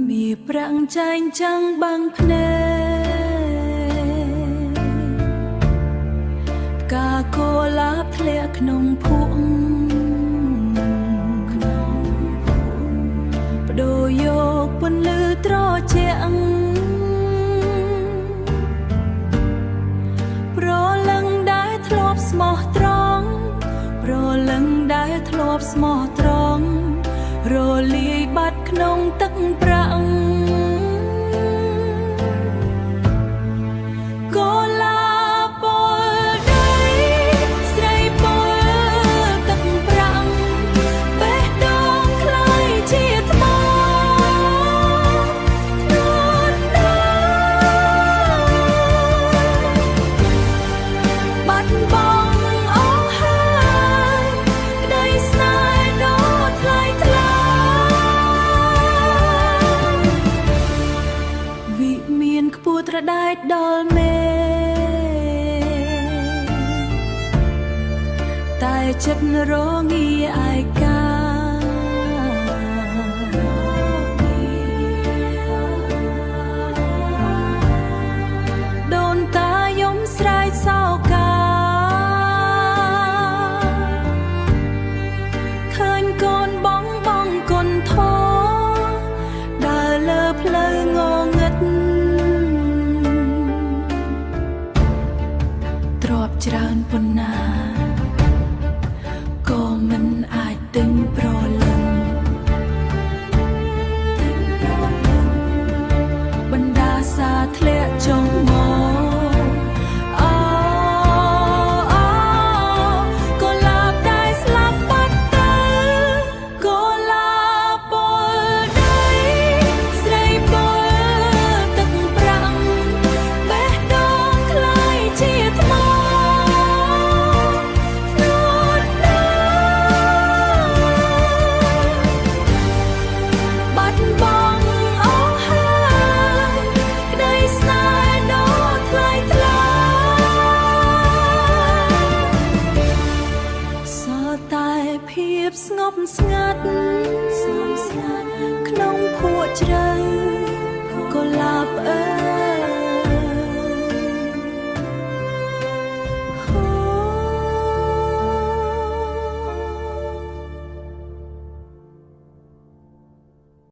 มีប្រាំងចែងចាំងបាំងភ្នែកផ្កាកូឡាបធ្លាក់ក្នុងភក់បដូរយកពន្លឺត្រជាក់ប្រលឹងដែលធ្លាប់ស្មោះត្រង់ប្រលឹងដែលធ្លាប់ស្មោះត្រង់រលាយបាត់ក្នុងទឹកប្រាំងកូឡាពលដីស្រីពលទឹកប្រាំងបេះដូងខ្លាយជាថ្មនួនណាបាត់បង់អស់ហើយក្តីស្នេហ៍ដ៏ថ្លៃថ្លាវិមានខ្ពស់ត្រដែតដល់មេតែចិត្តរងាឯកាដូនតាយំស្រែកសោកាឃើញកូនបងបងគុណធម៌ដើរលើផ្លូវងងឹតទ្រព្យច្រើនប៉ុណ្ណាក៏មិនអាចទិញប្រលឹងបណ្ដាសាធ្លាក់ចុងមកអូកូឡាបដែលស្លាប់បាត់ទៅកូឡាពលដីស្រីពលទឹកប្រាំងបេះដូងខ្លាយជាថ្មនួនណាបាត់បង់អស់ហើយក្តីស្នេហ៍ដ៏ថ្លៃថ្លាសល់តែភាពស្ងប់ស្ងាត់ក្នុងភក់ជ្រៅ